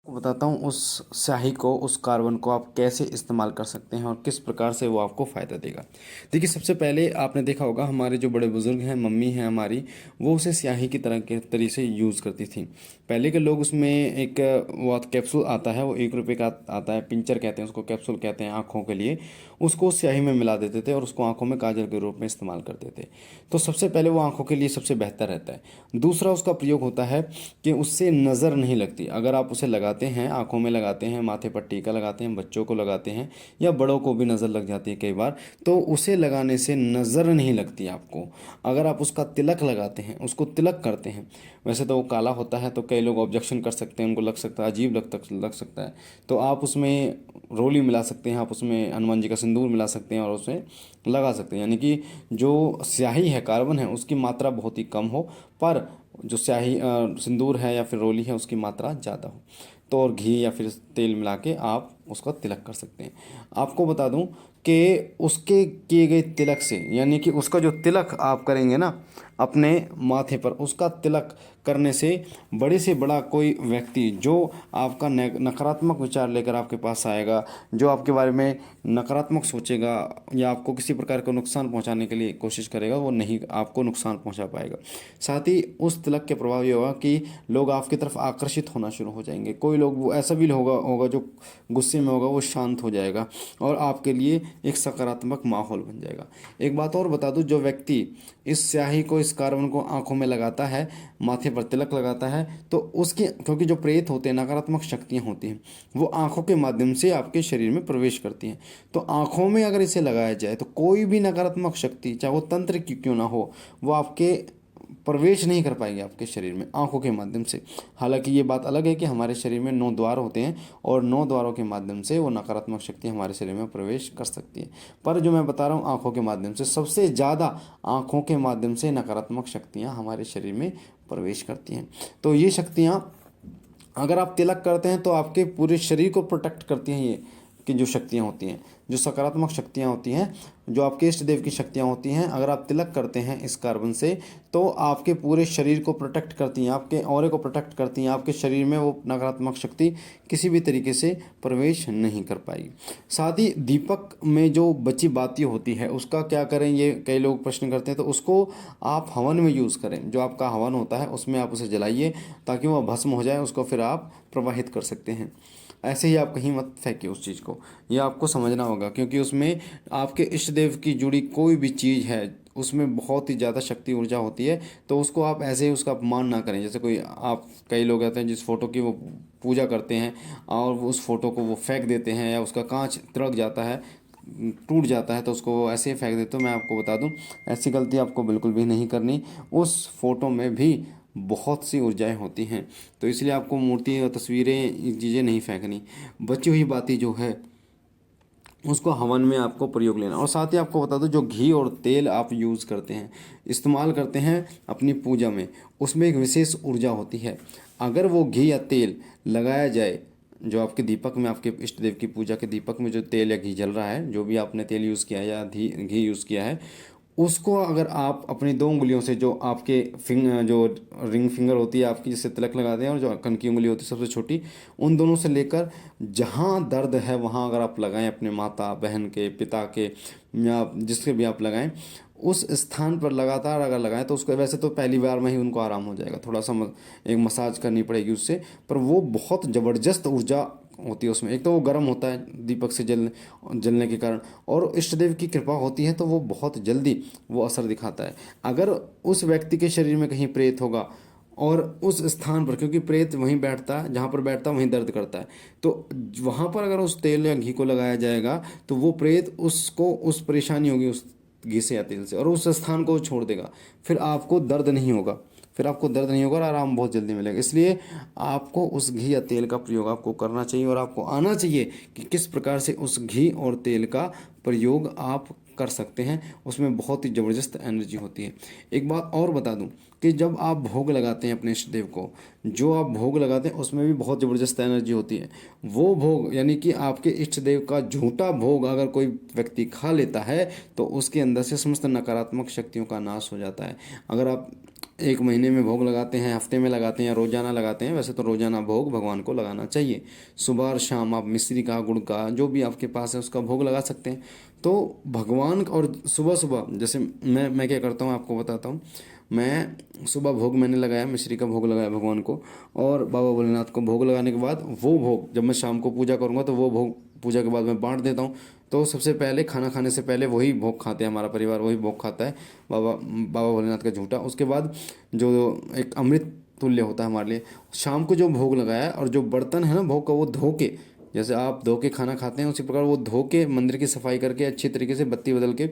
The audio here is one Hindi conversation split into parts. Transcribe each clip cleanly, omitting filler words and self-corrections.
बताता हूँ उस स्याही को, उस कार्बन को आप कैसे इस्तेमाल कर सकते हैं और किस प्रकार से वो आपको फ़ायदा देगा। देखिए, सबसे पहले आपने देखा होगा हमारे जो बड़े बुज़ुर्ग हैं, मम्मी हैं हमारी, वो उसे स्याही की तरह के तरीके से यूज़ करती थी। पहले के लोग उसमें एक वो कैप्सूल आता है, वो 1 रुपये का आता है, पिंचर कहते हैं उसको, कैप्सूल कहते हैं आँखों के लिए। उसको स्याही में मिला देते थे और उसको आँखों में काजल के रूप में इस्तेमाल करते थे। तो सबसे पहले वो आँखों के लिए सबसे बेहतर रहता है। दूसरा उसका प्रयोग होता है कि उससे नज़र नहीं लगती। अगर आप उसे लगाते हैं, आँखों में लगाते हैं, माथे पर टीका लगाते हैं, बच्चों को लगाते हैं या बड़ों को भी नज़र लग जाती है कई बार, तो उसे लगाने से नज़र नहीं लगती आपको। अगर आप उसका तिलक लगाते हैं, उसको तिलक करते हैं, वैसे तो वो काला होता है तो कई लोग ऑब्जेक्शन कर सकते हैं, उनको लग सकता है अजीब लग सकता है। तो आप उसमें रोली मिला सकते हैं, आप उसमें हनुमान जी का सिंदूर मिला सकते हैं और उसे लगा सकते हैं। यानी कि जो स्याही है, कार्बन है, उसकी मात्रा बहुत ही कम हो, पर जो स्याही सिंदूर है या फिर रोली है उसकी मात्रा ज़्यादा हो। तो और घी या फिर तेल मिला के आप उसका तिलक कर सकते हैं। आपको बता दूं कि उसके किए गए तिलक से, यानी कि उसका जो तिलक आप करेंगे ना अपने माथे पर, उसका तिलक करने से बड़ा कोई व्यक्ति जो आपका नकारात्मक विचार लेकर आपके पास आएगा, जो आपके बारे में नकारात्मक सोचेगा या आपको किसी प्रकार का नुकसान पहुंचाने के लिए कोशिश करेगा, वो नहीं आपको नुकसान पहुंचा पाएगा। साथ ही उस तिलक के प्रभाव ये होगा कि लोग आपकी तरफ आकर्षित होना शुरू हो जाएंगे। कोई लोग वो ऐसा भी होगा जो गुस्से में होगा, वो शांत हो जाएगा और आपके लिए एक सकारात्मक माहौल बन जाएगा। एक बात और बता दूं, जो व्यक्ति इस स्याही को, इस कार्बन को आंखों में लगाता है, माथे पर तिलक लगाता है, तो उसकी, क्योंकि जो प्रेत होते हैं, नकारात्मक शक्तियाँ होती हैं, वो आंखों के माध्यम से आपके शरीर में प्रवेश करती हैं। तो आंखों में अगर इसे लगाया जाए तो कोई भी नकारात्मक शक्ति, चाहे वो तंत्र की क्यों ना हो, वो आपके प्रवेश नहीं कर पाएगी आपके शरीर में आंखों के माध्यम से। हालांकि ये बात अलग है कि हमारे शरीर में 9 द्वार होते हैं और 9 द्वारों के माध्यम से वो नकारात्मक शक्ति हमारे शरीर में प्रवेश कर सकती है। पर जो मैं बता रहा हूँ आंखों के माध्यम से, सबसे ज़्यादा आंखों के माध्यम से नकारात्मक शक्तियाँ हमारे शरीर में प्रवेश करती हैं। तो ये शक्तियाँ अगर आप तिलक करते हैं तो आपके पूरे शरीर को प्रोटेक्ट करती हैं। ये कि जो शक्तियाँ होती हैं, जो सकारात्मक शक्तियाँ होती हैं, जो आपके इष्ट देव की शक्तियाँ होती हैं, अगर आप तिलक करते हैं इस कार्बन से, तो आपके पूरे शरीर को प्रोटेक्ट करती हैं, आपके ऑरे को प्रोटेक्ट करती हैं। आपके शरीर में वो नकारात्मक शक्ति किसी भी तरीके से प्रवेश नहीं कर पाएगी। साथ ही दीपक में जो बची बाती होती है उसका क्या करें, ये कई लोग प्रश्न करते हैं। तो उसको आप हवन में यूज़ करें। जो आपका हवन होता है उसमें आप उसे जलाइए ताकि वह भस्म हो जाए, उसको फिर आप प्रवाहित कर सकते हैं। ऐसे ही आप कहीं मत फेंकिए उस चीज़ को, ये आपको समझना होगा, क्योंकि उसमें आपके इष्ट देव की जुड़ी कोई भी चीज़ है, उसमें बहुत ही ज़्यादा शक्ति ऊर्जा होती है। तो उसको आप ऐसे ही उसका अपमान ना करें। जैसे कोई, आप कई लोग कहते हैं जिस फोटो की वो पूजा करते हैं और उस फोटो को वो फेंक देते हैं या उसका कांच तिलक जाता है, टूट जाता है, तो उसको ऐसे ही फेंक देते हो। मैं आपको बता दूं, ऐसी गलती आपको बिल्कुल भी नहीं करनी। उस फोटो में भी बहुत सी ऊर्जाएं होती हैं, तो इसलिए आपको मूर्ति और तस्वीरें, ये चीज़ें नहीं फेंकनी। बची हुई बातें जो है उसको हवन में आपको प्रयोग लेना। और साथ ही आपको बता दूं, जो घी और तेल आप यूज़ करते हैं, इस्तेमाल करते हैं अपनी पूजा में, उसमें एक विशेष ऊर्जा होती है। अगर वो घी या तेल लगाया जाए, जो आपके दीपक में, आपके इष्ट देव की पूजा के दीपक में जो तेल या घी जल रहा है, जो भी आपने तेल यूज़ किया है या घी यूज़ किया है, उसको अगर आप अपनी 2 उंगलियों से, जो आपके जो रिंग फिंगर होती है आपकी, जिससे तिलक लगाते हैं, और जो कन की उंगली होती है सबसे छोटी, उन दोनों से लेकर जहाँ दर्द है वहाँ अगर आप लगाएं, अपने माता बहन के, पिता के, या जिसके भी आप लगाएं, उस स्थान पर लगातार अगर लगाएं तो उसको, वैसे तो पहली बार में ही उनको आराम हो जाएगा, थोड़ा सा एक मसाज करनी पड़ेगी उससे, पर वो बहुत ज़बरदस्त ऊर्जा होती है उसमें। एक तो वो गर्म होता है दीपक से जलने के कारण, और इष्ट देव की कृपा होती है तो वो बहुत जल्दी वो असर दिखाता है। अगर उस व्यक्ति के शरीर में कहीं प्रेत होगा और उस स्थान पर, क्योंकि प्रेत वहीं बैठता है, जहाँ पर बैठता है वहीं दर्द करता है, तो वहाँ पर अगर उस तेल या घी को लगाया जाएगा तो वो प्रेत, उसको उस परेशानी होगी उस घी से या तेल से, और उस स्थान को छोड़ देगा। फिर आपको दर्द नहीं होगा, और आराम बहुत जल्दी मिलेगा। इसलिए आपको उस घी या तेल का प्रयोग आपको करना चाहिए और आपको आना चाहिए कि किस प्रकार से उस घी और तेल का प्रयोग आप कर सकते हैं। उसमें बहुत ही ज़बरदस्त एनर्जी होती है। एक बात और बता दूं कि जब आप भोग लगाते हैं अपने इष्ट देव को, जो आप भोग लगाते हैं उसमें भी बहुत ज़बरदस्त एनर्जी होती है। वो भोग, यानी कि आपके इष्ट देव का झूठा भोग अगर कोई व्यक्ति खा लेता है तो उसके अंदर से समस्त नकारात्मक शक्तियों का नाश हो जाता है। अगर आप एक महीने में भोग लगाते हैं, हफ्ते में लगाते हैं या रोज़ाना लगाते हैं। वैसे तो रोज़ाना भोग भगवान को लगाना चाहिए। सुबह और शाम आप मिश्री का, गुड़ का, जो भी आपके पास है उसका भोग लगा सकते हैं। तो भगवान और सुबह सुबह जैसे मैं क्या करता हूँ आपको बताता हूँ। मैं सुबह भोग मैंने लगाया, मिश्री का भोग लगाया भगवान को, और बाबा भोलेनाथ को भोग लगाने के बाद वो भोग जब मैं शाम को पूजा करूँगा तो वो भोग पूजा के बाद मैं बांट देता हूँ। तो सबसे पहले खाना खाने से पहले वही भोग खाते हैं, हमारा परिवार वही भोग खाता है, बाबा बाबा भोलेनाथ का झूठा। उसके बाद जो एक अमृत तुल्य होता है हमारे लिए, शाम को जो भोग लगाया और जो बर्तन है ना भोग का, वो धो के, जैसे आप धो के खाना खाते हैं उसी प्रकार वो धो के मंदिर की सफाई करके अच्छी तरीके से बत्ती बदल के,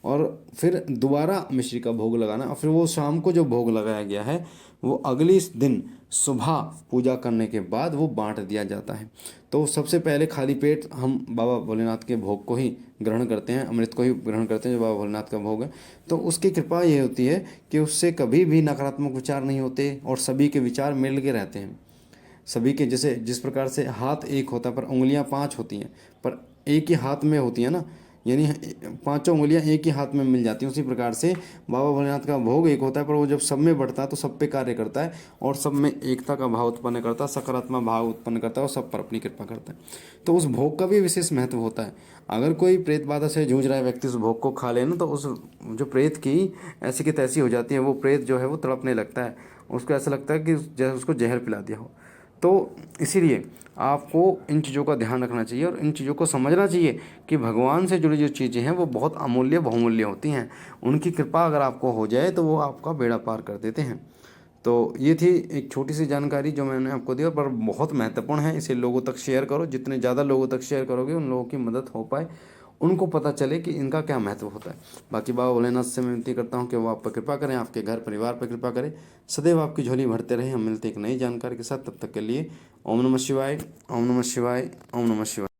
और फिर दोबारा मिश्री का भोग लगाना। और फिर वो शाम को जो भोग लगाया गया है वो अगले दिन सुबह पूजा करने के बाद वो बांट दिया जाता है। तो सबसे पहले खाली पेट हम बाबा भोलेनाथ के भोग को ही ग्रहण करते हैं, अमृत को ही ग्रहण करते हैं जो बाबा भोलेनाथ का भोग है। तो उसकी कृपा ये होती है कि उससे कभी भी नकारात्मक विचार नहीं होते और सभी के विचार मिल के रहते हैं। सभी के, जैसे जिस प्रकार से हाथ एक होता है पर उंगलियां पांच होती हैं, पर एक ही हाथ में होती है ना, यानी पांचों उंगलियां एक ही हाथ में मिल जाती हैं। उसी प्रकार से बाबा भोलेनाथ का भोग एक होता है, पर वो जब सब में बढ़ता है तो सब पे कार्य करता है और सब में एकता का भाव उत्पन्न करता है, सकारात्मक भाव उत्पन्न करता है और सब पर अपनी कृपा करता है। तो उस भोग का भी विशेष महत्व होता है। अगर कोई प्रेत बाधा से जूझ रहा है व्यक्ति, उस भोग को खा लेना तो उस जो प्रेत की ऐसी की तैसी हो जाती है, वो प्रेत जो है वो तड़पने लगता है, उसको ऐसा लगता है कि जैसे उसको जहर पिला दिया हो। तो इसीलिए आपको इन चीज़ों का ध्यान रखना चाहिए और इन चीज़ों को समझना चाहिए कि भगवान से जुड़ी जो चीज़ें हैं वो बहुत अमूल्य बहुमूल्य होती हैं। उनकी कृपा अगर आपको हो जाए तो वो आपका बेड़ा पार कर देते हैं। तो ये थी एक छोटी सी जानकारी जो मैंने आपको दी, पर बहुत महत्वपूर्ण है। इसे लोगों तक शेयर करो, जितने ज़्यादा लोगों तक शेयर करोगे उन लोगों की मदद हो पाए, उनको पता चले कि इनका क्या महत्व होता है। बाकी बाबा भोलेनाथ से मैं विनती करता हूँ कि वो आप पर कृपा करें, आपके घर परिवार पर कृपा करें, सदैव आपकी झोली भरते रहे। हम मिलते एक नई जानकारी के साथ, तब तक के लिए ओम नमः शिवाय, ओम नमः शिवाय, ओम नमः शिवाय।